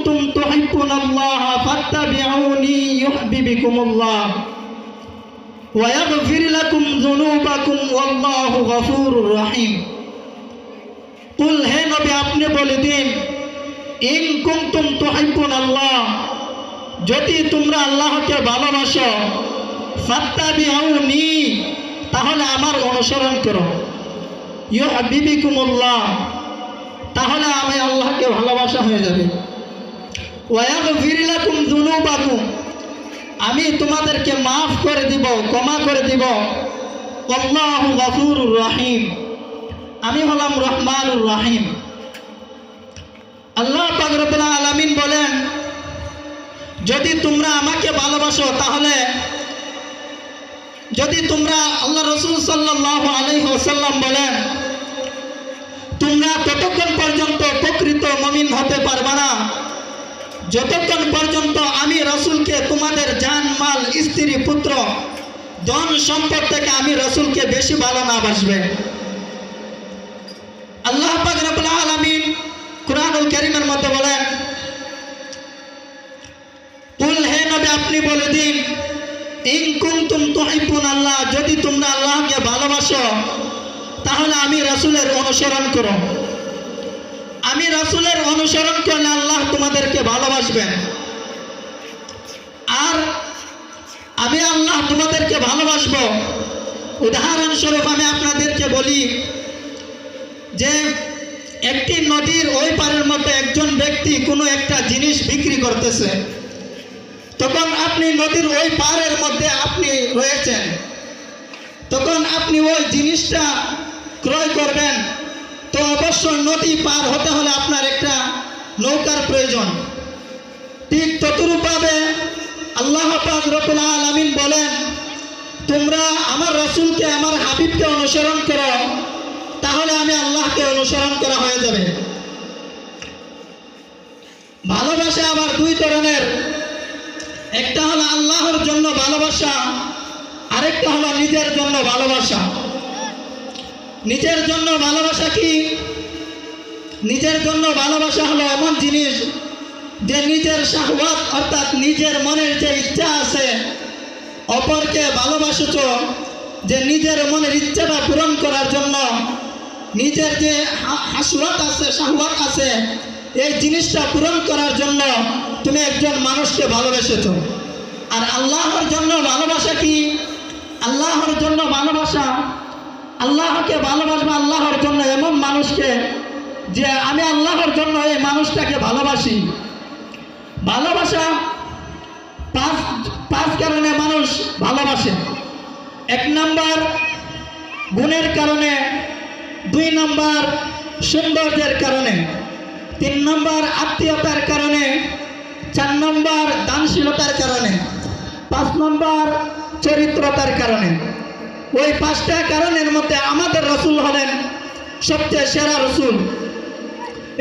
কুনতুম তুহিব্বুনাল্লাহ ফাত্তাবিউনি ইউহিব্বুকুমুল্লাহ ওয়া ইয়াগফির লাকুম যুনুবাকুম ওয়াল্লাহু গফুরুর রহিম। কুল, হে নবী আপনি বলে দিন, ইন কুনতুম তুহিব্বুনাল্লাহ, যদি তোমরা আল্লাহকে ভালোবাসো, ফাত্তাবিউনি, তাহলে আমার অনুসরণ করো, ইউহিব্বুকুমুল্লাহ, তাহলে আমি আল্লাহকে ভালোবাসা হয়ে যাবে, ওয়া ইয়াগফির লাকুম যুনুবাকুম, আমি তোমাদেরকে মাফ করে দিব, ক্ষমা করে দিব, আল্লাহু গফুরুর রহিম, আমি হলাম রহমানুর রহিম। আল্লাহ পাক রব্বুল আলামিন বলেন, যদি তোমরা আমাকে ভালোবাসো, তাহলে যদি তোমরা, আল্লাহ রাসূল সাল্লাল্লাহু আলাইহি ওয়াসাল্লাম বলেন, তোমরা ততক্ষণ পর্যন্ত প্রকৃত মুমিন হতে পারবে না যতক্ষণ পর্যন্ত আমি রাসূলকে তোমাদের জান মাল স্ত্রী পুত্র ধন সম্পদ থেকে আমি রাসূলকে বেশি ভালো না বাসবে। আল্লাহ পাক রব্বুল আলামিন কুরআনুল কারীমের মধ্যে বলেন, কুল, হে নবী আপনি বলে দিন, ইন কুনতুম তুহিব্বুনাল্লাহ, যদি তোমরা আল্লাহকে ভালোবাসো, তাহলে আমি রাসূলের অনুসরণ করো, আমি রাসূলের অনুসরণ করলে আল্লাহ তোমাদেরকে ভালোবাসবেন। আর আমি আল্লাহ তোমাদেরকে ভালোবাসবো। উদাহরণস্বরূপ আমি আপনাদেরকে বলি যে একটি নদীর ওই পারের মধ্যে একজন ব্যক্তি কোনো একটা জিনিস বিক্রি করতেছে, তখন আপনি নদীর ওই পারের মধ্যে আপনি রয়েছেন, তখন আপনি ওই জিনিসটা ক্রয় করবেন, তো অবশ্যই নদী পার হতে হলে আপনার একটা নৌকার প্রয়োজন। ঠিক ততরূপভাবে আল্লাহ পাক রব্বুল আলামিন বলেন, তোমরা আমার রাসূলকে, আমার হাবিবকে অনুসরণ করো, তাহলে আমি আল্লাহকে অনুসরণ করা হয়ে যাবে। ভালোবাসা আবার দুই ধরনের, একটা হলো আল্লাহর জন্য ভালোবাসা, আরেকটা হলো নিজের জন্য ভালোবাসা। নিজের জন্য ভালোবাসা কি? নিজের জন্য ভালোবাসা হলো এমন জিনিস যে নিজের শাহওয়াত অর্থাৎ নিজের মনের যে ইচ্ছা আছে, অপরকে ভালোবাসছ যে নিজের মনের ইচ্ছাটা পূরণ করার জন্য, নিজের যে হাসওয়াত আছে, শাহওয়াত আছে, এই জিনিসটা পূরণ করার জন্য তুমি একজন মানুষকে ভালোবেসেছ। আর আল্লাহর জন্য ভালোবাসা কি? আল্লাহর জন্য ভালোবাসা, আল্লাহকে ভালোবাসবো আল্লাহর জন্য এমন মানুষকে যে আমি আল্লাহর জন্য এই মানুষটাকে ভালোবাসি। ভালোবাসা পাঁচ কারণে মানুষ ভালোবাসে। 1 নম্বর গুণের কারণে, 2 নম্বর সৌন্দর্যের কারণে, 3 নম্বর আত্মীয়তার কারণে, 4 নম্বর দানশীলতার কারণে, 5 নম্বর চরিত্রতার কারণে। ওই 5টা কারণের মধ্যে আমাদের রাসূল হলেন সবচেয়ে সেরা রাসূল।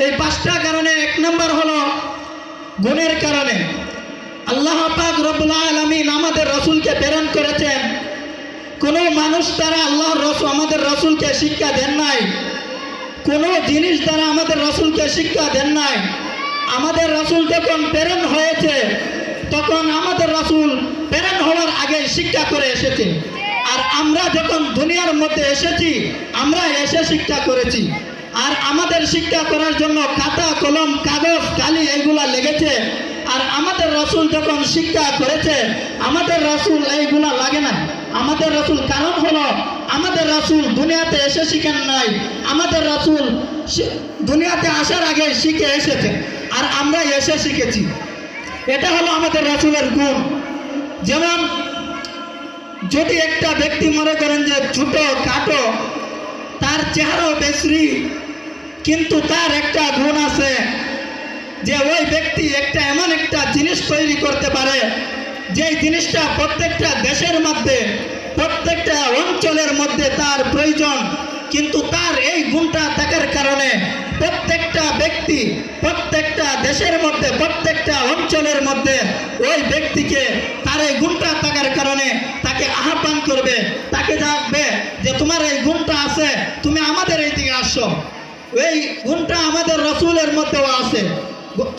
এই 5টা কারণে 1 নম্বর হলো গুণের কারণে। আল্লাহ পাক রব্বুল আলামিন আমাদের রাসূলকে প্রেরণ করেছেন। কোনো মানুষ দ্বারা আল্লাহর রাসূল আমাদের রাসূলকে শিক্ষা দেন নাই, কোনো জিনিস দ্বারা আমাদের রাসূলকে শিক্ষা দেন নাই। আমাদের রাসূল যখন প্রেরণ হয়েছে, তখন আমাদের রাসূল প্রেরণ হওয়ার আগে শিক্ষা করে এসেছে। আর আমরা যখন দুনিয়ার মধ্যে এসেছি, আমরা এসে শিক্ষা করেছি। আর আমাদের শিক্ষা করার জন্য খাতা কলম কাগজ কালি এইগুলা লেগেছে। আর আমাদের রাসূল যখন শিক্ষা করেছে, আমাদের রাসূল এইগুলা লাগে না। আমাদের রাসূল, কারণ হলো আমাদের রাসূল দুনিয়াতে এসে শিখেন নাই, আমাদের রাসূল দুনিয়াতে আসার আগে শিখে এসেছে, আর আমরা এসে শিখেছি। এটা হলো আমাদের রাসূলের গুণ। যেমন যদি একটা ব্যক্তি মনে করেন যে ছোট খাটো, তার চেহারাও বিশ্রী, কিন্তু তার একটা গুণ আছে যে ওই ব্যক্তি একটা এমন একটা জিনিস তৈরি করতে পারে, যে জিনিসটা প্রত্যেকটা দেশের মধ্যে, প্রত্যেকটা অঞ্চলের মধ্যে তার প্রয়োজন। কিন্তু তার এই গুণটা থাকার কারণে প্রত্যেকটা ব্যক্তি, প্রত্যেকটা দেশের মধ্যে, প্রত্যেকটা অঞ্চলের মধ্যে ওই ব্যক্তিকে তার এই গুণটা থাকার কারণে তাকে আহ্বান করবে, তাকে ডাকবে যে তোমার এই গুণটা আছে, তুমি আমাদের এই দিকে আসো। এই গুণটা আমাদের রাসূলের মধ্যেও আছে।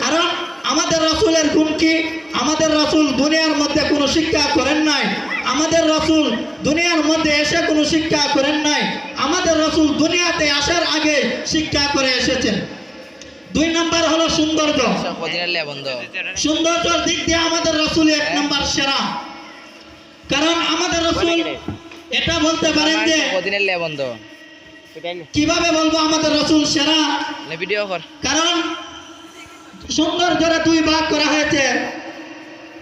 কারণ আমাদের রাসূলের গুণ কি? আমাদের রাসূল দুনিয়ার মধ্যে কোনো শিক্ষা করেন নাই। আমাদের রাসূল দুনিয়ার মধ্যে এসে কোনো শিক্ষা করেন নাই। আমাদের রাসূল দুনিয়াতে আসার আগে শিক্ষা করে এসেছেন। 2 নাম্বার হলো সৌন্দর্য। সৌন্দর্যের দিক দিয়ে আমাদের রাসূল 1 নাম্বার সেরা। কারণ আমাদের রাসূল এটা বলতে পারেন যে কিভাবে বলবো আমাদের রাসূল সেরা? কারণ সৌন্দর্যের 2 ভাগ করা হয়েছে।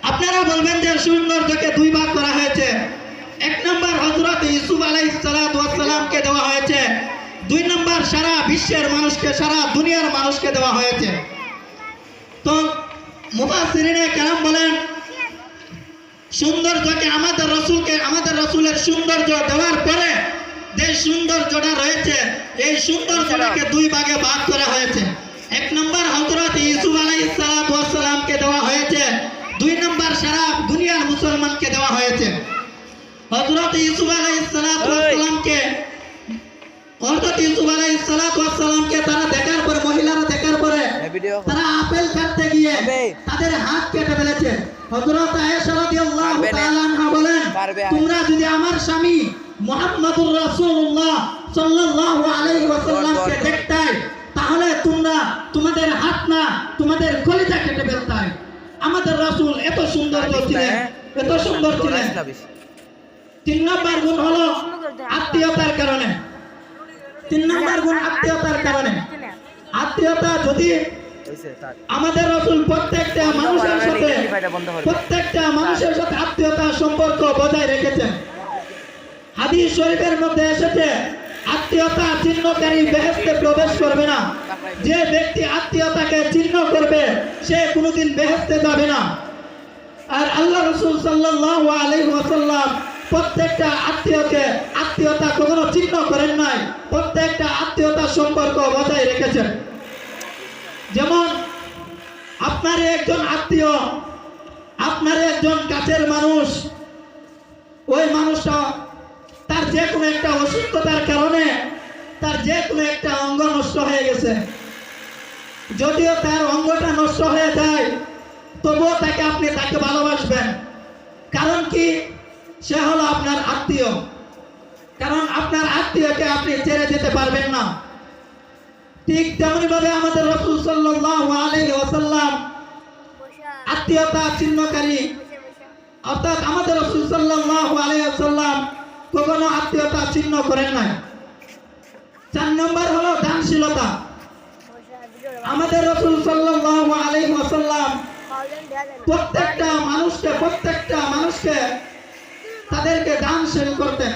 আপনারা বলবেন যে সৌন্দর্যকে 2 ভাগ করা হয়েছে। 1 নাম্বার হযরত ইউসুফ আলাইহিস সালাতু ওয়াস সালামকে দেওয়া হয়েছে। 2 নাম্বার সারা বিশ্বের মানুষকে, সারা দুনিয়ার মানুষকে দেওয়া হয়েছে। তো মুফাসসিরিনে কেরাম বলেন সৌন্দর্যকে আমাদের রাসূলের সৌন্দর্য দেওয়ার পরে যে সৌন্দর্যটা রয়েছে এই সৌন্দর্যটাকে 2 ভাগে ভাগ করা হয়েছে। 1 নাম্বার হযরত ইউসুফ আলাইহিস সালাতু ওয়াস সালামকে দেওয়া হয়েছে। 2 নাম্বার সারা দুনিয়ার মুসলমানকে দেওয়া হয়েছে। হযরত ইউসুফ আলাইহিস সালাতু ওয়াস সালামকে তারা দেখার পরে, মহিলারা দেখার পরে তারা আপেল কাটতে গিয়ে তাদের হাত কেটে ফেলেছে। হযরত আয়েশা রাদিয়াল্লাহু তাআলা আনহা বলেন, তোমরা যদি আমার স্বামী মুহাম্মদুর রাসূলুল্লাহ সাল্লাল্লাহু আলাইহি ওয়াসাল্লামকে দেখতে তাহলে তোমরা তোমাদের হাত না তোমাদের কলিজা কেটে ফেলতে। আমাদের রাসূল এত সুন্দর ছিলেন, এত সুন্দর ছিলেন। 3 নম্বর গুণ হলো আত্মীয়তার কারণে। 3 নম্বর গুণ আত্মীয়তার কারণে। আত্মীয়তা যদি আমাদের রাসূল প্রত্যেকটা মানুষের সাথে আত্মীয়তা সম্পর্ক বজায় রেখেছেন। হাদিস শরীফের মধ্যে এসেছে আত্মীয়তা চিহ্নকারী বেহেশতে প্রবেশ করবে না। যে ব্যক্তি আত্মীয়তাকে চিহ্ন করবে সে কোনোদিন বেহেশতে যাবে না। আর আল্লাহ রাসূল সাল্লাল্লাহু আলাইহি ওয়াসাল্লাম প্রত্যেকটা আত্মীয়তা কখনো চিহ্ন করেন নাই। প্রত্যেকটা আত্মীয়তার সম্পর্ক বজায় রেখেছেন। যেমন আপনার একজন আত্মীয়, আপনার একজন কাছের মানুষ, ওই মানুষটা তার যে কোনো একটা অসুস্থতার কারণে তার যে কোনো একটা অঙ্গ নষ্ট হয়ে গেছে। যদিও তার অঙ্গটা নষ্ট হয়ে যায় তবুও আপনি তাকে ভালোবাসবেন। কারণ কি? সে হলো আপনার আত্মীয়। কারণ আপনার আত্মীয়কে আপনি ছেড়ে যেতে পারবেন না। ঠিক তেমনি ভাবে আমাদের রাসূল সাল্লাল্লাহু আলাইহি ওয়াসাল্লাম আত্মীয়তা চিহ্নকারী, অর্থাৎ আমাদের রাসূল সাল্লাল্লাহু আলাইহি ওয়াসাল্লাম কখনো আত্মীয়তা চিহ্ন করেন নাই। 4 নম্বর হলো দানশীলতা। আমাদের রাসূল সাল্লাল্লাহু আলাইহি ওয়াসাল্লাম প্রত্যেকটা মানুষকে তাদেরকে দানশীল করতেন,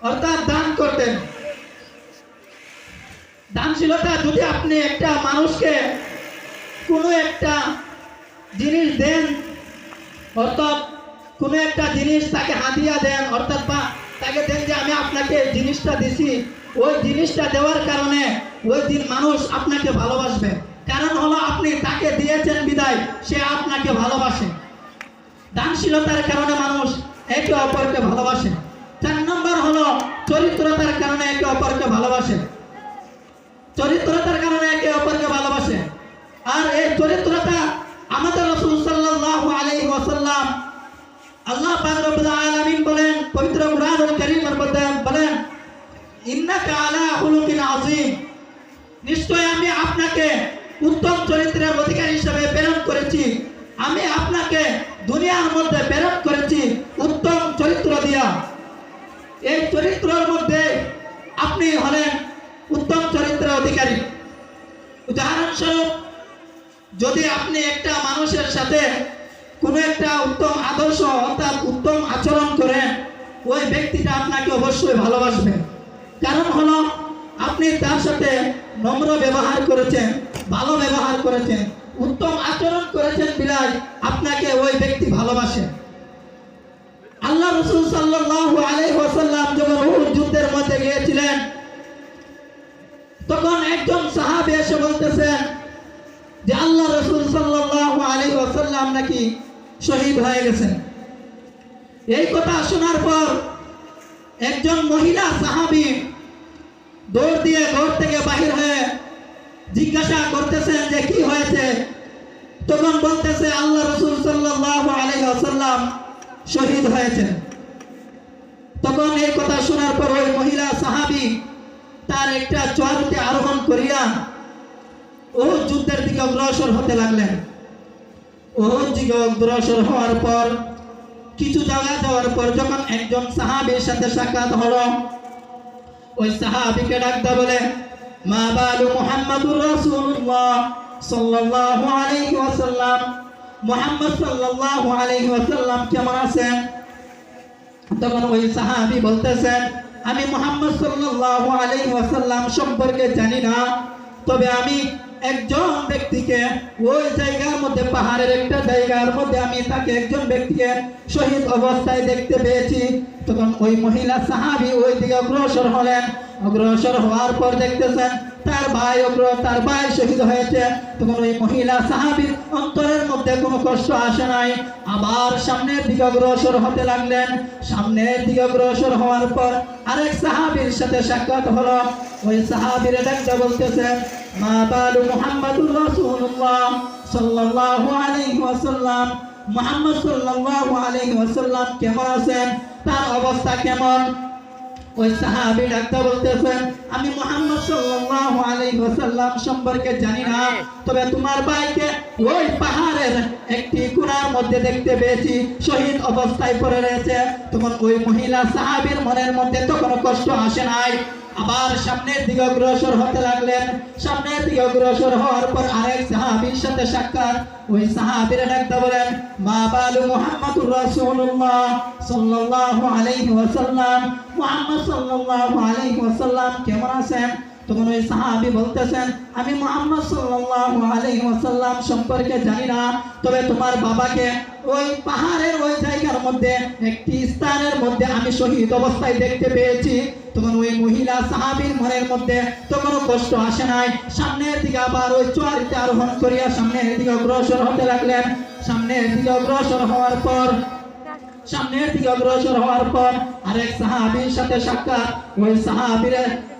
অর্থাৎ দান করতেন। দানশীলতা, যদি আপনি একটা মানুষকে কোনো একটা জিনিস দেন, অর্থাৎ কোনো একটা জিনিস তাকে হাদিয়া দেন, অর্থাৎ বা তাকে দেন যে আমি আপনাকে জিনিসটা দিছি, ওই জিনিসটা দেওয়ার কারণে ওই দিন মানুষ আপনাকে ভালোবাসবে। কারণ হলো আপনি তাকে দিয়েছেন বিদায় সে আপনাকে ভালোবাসে। দানশীলতার কারণে মানুষ একে অপরকে ভালোবাসে। 4 নম্বর হলো চরিত্রতার কারণে একে অপরকে ভালোবাসে। চরিত্রতার কারণে একে অপরকে ভালোবাসে। আর এই চরিত্রতা আমাদের রাসূল সাল্লাল্লাহু আলাইহি ওয়াসাল্লাম, আল্লাহ পাক রব্বুল আলামিন বলেন পবিত্র কুরআনুল কারীমের মধ্যে বলেন, ইন্নাকা আলা খুলুকিন আযীম, নিশ্চয় আমি আপনাকে উত্তম চরিত্রের অধিকারী হিসেবে প্রেরণ করেছি। আমি আপনাকে দুনিয়ার মধ্যে প্রেরণ করেছি উত্তম চরিত্র দিয়া। এই চরিত্রের মধ্যে আপনি হলেন উত্তম চরিত্রের অধিকারী। উদাহরণস্বরূপ, যদি আপনি একটা মানুষের সাথে কোনো একটা উত্তম আদর্শ অর্থাৎ উত্তম আচরণ করেন, ওই ব্যক্তিটা আপনাকে অবশ্যই ভালোবাসবে। কারণ হলো আপনি তার সাথে নম্র ব্যবহার করেছেন, ভালো ব্যবহার করেছেন, উত্তম আচরণ করেছেন বিধায় আপনাকে ওই ব্যক্তি ভালোবাসে। আল্লাহ রাসূল সাল্লাল্লাহু আলাইহি ওয়াসাল্লাম যখন উহুদ যুদ্ধের মধ্যে গিয়েছিলেন, তখন একজন সাহাবী এসে বলতেছেন যে আল্লাহ রাসূল সাল্লাল্লাহু আলাইহি ওয়াসাল্লাম নাকি শহীদ হয়ে গেছেন। এই কথা শোনার পর একজন মহিলা সাহাবী দৌড় দিয়ে ঘর থেকে বাহির হয়ে জিজ্ঞাসা করতেছেন যে কি হয়েছে। কাছে আল্লাহ রাসূল সাল্লাল্লাহু আলাইহি ওয়াসাল্লাম শহীদ হয়েছেন। তখন এই কথা শোনার পর ওই মহিলা সাহাবী তার একটা চড়াইতে আরোহণ করিয়া উহুদ যুদ্ধের দিকে অগ্রসর হতে লাগলেন। উহুদ যুদ্ধে অগ্রসর হওয়ার পর কিছু জায়গা যাওয়ার পর যখন একজন সাহাবীর সাথে সাক্ষাৎ হলো, ওই সাহাবীকে ডাকতে বলে, মা বালু মুহাম্মাদুর রাসূলুল্লাহ সাল্লাল্লাহু আলাইহি ওয়াসাল্লাম, মুহাম্মদ সাল্লাল্লাহু আলাইহি ওয়াসাল্লাম কেমন আছেন? তখন ওই সাহাবী বলতেছেন, আমি মুহাম্মদ সাল্লাল্লাহু আলাইহি ওয়াসাল্লাম সম্পর্কে জানি না, তবে আমি একজন ব্যক্তিকে ওই জায়গার মধ্যে, পাহাড়ের একটা জায়গার মধ্যে আমি তাকে একজন ব্যক্তিকে শহীদ অবস্থায় দেখতে পেয়েছি। তখন ওই মহিলা সাহাবী ওই দিকে অগ্রসর হলেন। অগ্রসর হওয়ার পর দেখতেছেন তার ভাই শহীদ হয়েছে। তখন ওই মহিলা সাহাবীর অন্তরের মধ্যে কোনো কষ্ট আসে নাই, আবার সামনের দিকে অগ্রসর হতে লাগলেন। সামনের দিকে অগ্রসর হওয়ার পর আরেক সাহাবীর সাথে সাক্ষাৎ হলো। ওই সাহাবীর ডাকতে বলতেছেন, মা বালু মুহাম্মাদুর রাসূলুল্লাহ সাল্লাল্লাহু আলাইহি ওয়াসাল্লাম, মুহাম্মদ সাল্লাল্লাহু আলাইহি ওয়াসাল্লাম কেমন আছেন, তার অবস্থা কেমন? ওই সাহাবী ডাকতে বলতেছেন, আমি মুহাম্মদ সাল্লাল্লাহু আলাইহি ওয়াসাল্লাম সম্পর্কে জানি না, তবে তোমার ভাইকে ওই পাহাড়ের একটি কোণার মধ্যে দেখতে পেয়েছি, শহীদ অবস্থায় পড়ে রয়েছে। তখন ওই মহিলা সাহাবীর মনের মধ্যে তো কোনো কষ্ট আসে নাই, আবার সামনের দিকে অগ্রসর হতে লাগলেন। সামনের দিকে অগ্রসর হওয়ার পর আরেক সাহাবীর সাথে সাক্ষাৎ। ওই সাহাবীরা ডাকতে বলেন, মা বালু মুহাম্মাদুর রাসূলুল্লাহ সাল্লাল্লাহু আলাইহি ওয়াসাল্লাম, মুহাম্মদ সাল্লাল্লাহু আলাইহি ওয়াসাল্লাম কেমন আছেন? তখন ওই সাহাবী বলতেছেন, আমি মুহাম্মদ সাল্লাল্লাহু আলাইহি ওয়াসাল্লাম সম্পর্কে জানি না, তবে তোমার বাবাকে ওই পাহাড়ের ওই জায়গার মধ্যে একটি স্থানের মধ্যে আমি শহীদ অবস্থায় দেখতে পেয়েছি। তখন ওই মহিলা সাহাবীর মনের মধ্যে তো কোনো কষ্ট আসে নাই, সামনের দিকে আবার ওই চড়াইতে আরোহণ করিয়া সামনের দিকে অগ্রসর হতে লাগলেন। সামনের দিকে অগ্রসর হওয়ার পর আরেক সাহাবীর সাথে সাক্ষাৎ।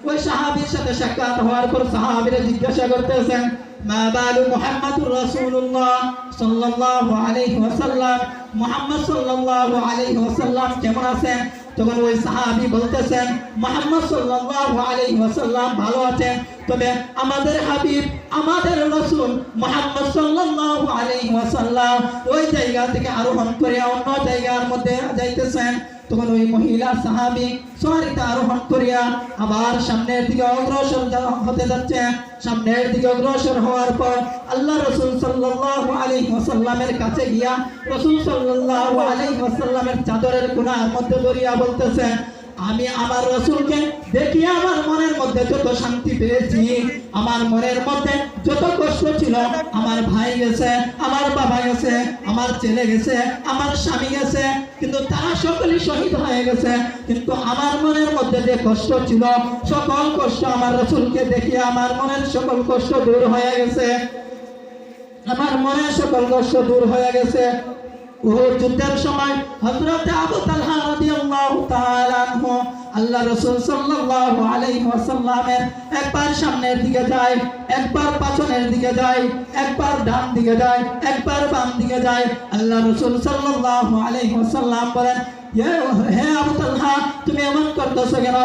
ওই সাহাবীর সাথে সাক্ষাৎ হওয়ার পর সাহাবীরা জিজ্ঞাসা করতেছেন, মা বালু মুহাম্মাদুর রাসূলুল্লাহ সাল্লাল্লাহু আলাইহি ওয়াসাল্লাম, মুহাম্মদ সাল্লাল্লাহু আলাইহি ওয়াসাল্লাম কেমন আছেন? তখন ওই সাহাবী বলতেছেন, মুহাম্মদ সাল্লাল্লাহু আলাইহি ওয়াসাল্লাম ভালো আছেন, তবে আমাদের হাবিব, আমাদের রাসূল মুহাম্মদ সাল্লাল্লাহু আলাইহি ওয়াসাল্লাম ওই জায়গা থেকে আরোহণ করে অন্য জায়গার মধ্যে যাইতেছেন। তখন ওই মহিলা সাহাবী সওয়ারিতে আরোহণ করিয়া আবার সামনের দিকে অগ্রসর হতে যাচ্ছে। সামনের দিকে অগ্রসর হওয়ার পর আল্লাহ রাসূল সাল্লাল্লাহু আলাইহি ওয়াসাল্লামের কাছে গিয়া রাসূল সাল্লাল্লাহু আলাইহি ওয়াসাল্লামের চাদরের কোণার মধ্যে ধরিয়া বলতেছেন, আমি আমার রাসূলকে দেখিয়া আমার মনের মধ্যে যত শান্তি পেয়েছি, আমার মনের মধ্যে যত কষ্ট ছিল, আমার ভাই গেছে, আমার বাবা গেছে, আমার ছেলে গেছে, আমার স্বামী গেছে, কিন্তু তারা সকলেই শহীদ হয়ে গেছে, কিন্তু আমার মনের মধ্যে যে কষ্ট ছিল, সকল কষ্ট আমার রাসূলকে দেখিয়া আমার মনের সকল কষ্ট দূর হয়ে গেছে, আমার মনের সকল কষ্ট দূর হয়ে গেছে। উহুদ যুদ্ধের সময় হযরত আবু তালহা রাদিয়াল্লাহু তাআলা আনহু আল্লাহ রাসূল সাল্লাল্লাহু আলাইহি ওয়াসাল্লামের একবার সামনের দিকে যায়, একবার পেছনের দিকে যায়, একবার ডান দিকে যায়, একবার বাম দিকে যায়। আল্লাহ রাসূল সাল্লাল্লাহু আলাইহি ওয়াসাল্লাম বলেন, হে আবু তালহা, তুমি এমন করতেছো কেন?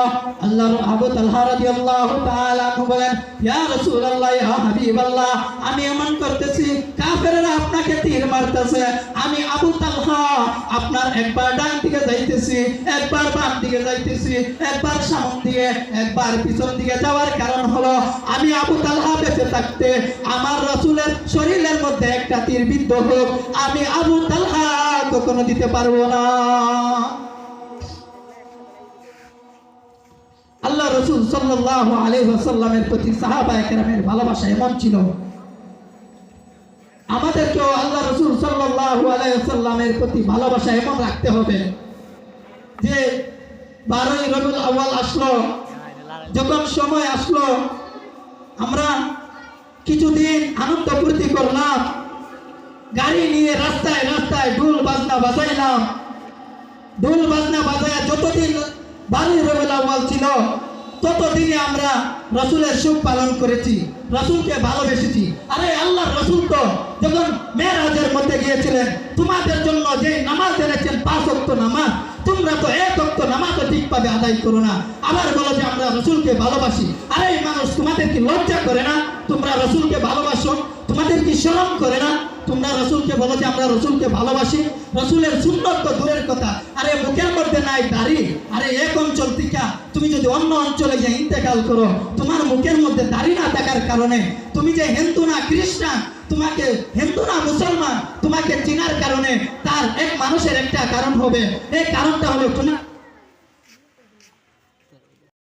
আল্লাহর আবু তালহা রাদিয়াল্লাহু তাআলা আনহু বলেন, ইয়া রাসূলুল্লাহ, ইয়া হাবিবাল্লাহ, আমি এমন করতেছি কাফেররা আপনাকে তীর মারতেছে, আমি আবু তালহা আপনার একবার ডান দিকে যাইতেছি, একবার বাম দিকে যাইতেছি, একবার সামন দিকে, একবার পিছন দিকে যাওয়ার কারণ হলো আমি আবু তালহা বেঁচে থাকতে আমার রাসূলের শরীরের মধ্যে একটা তীর বিদ্ধ হোক, আমি আবু তালহা কখনো দিতে পারবো না। আল্লাহ রাসূল সাল্লাল্লাহু আলাইহি ওয়াসাল্লামের প্রতি সাহাবায়ে কেরামের ভালোবাসা এমন ছিল, আমাদেরকেও আল্লাহ রাসূল সাল্লাল্লাহু আলাইহি ওয়াসাল্লামের প্রতি ভালোবাসা এমন রাখতে হবে যে 12ই রবিউল আউয়াল আসলো, যখন সময় আসলো, আমরা কিছুদিন আনন্দ ফুর্তি করলাম, গাড়ি নিয়ে রাস্তায় রাস্তায় ঢোল বাজনা বাজাইলাম, ঢোল বাজনা বাজায় যতদিন 12ই রবিউল আউয়াল ছিল ততদিনে আমরা রাসূলের সুখ পালন করেছি, রাসূলকে ভালোবেসেছি। আরে আল্লাহর রাসূল তো যখন মেরাজের মধ্যে গিয়েছিলেন, তোমাদের জন্য যে নামাজ এনেছেন 5 ওয়াক্ত নামাজ, তোমরা তো 1 ওয়াক্ত নামাজও ঠিকভাবে আদায় করো না, আবার বলো যে আমরা রসুলকে ভালোবাসি। আরে এই মানুষ, তোমাদের কি লজ্জা করে না? তোমরা রসুলকে ভালোবাসো, তোমাদের কি শরম করে না? তোমরা রসুলকে বলো যে আমরা রসুলকে ভালোবাসি। রসুলের সুন্নত তো দূরের কথা, আরে মুখের মধ্যে নাই দাড়ি। আরে এক অঞ্চল থেকে তুমি যদি অন্য অঞ্চলে গিয়ে ইন্তেকাল করো, তোমার মুখের মধ্যে দাড়ি না থাকার কারণে তুমি যে হিন্দু না খ্রিস্টান, তোমাকে হিন্দু না মুসলমান, তোমাকে চিনার কারণে তার এক মানুষের একটা কারণ হবে। এই কারণটা হলো তোমার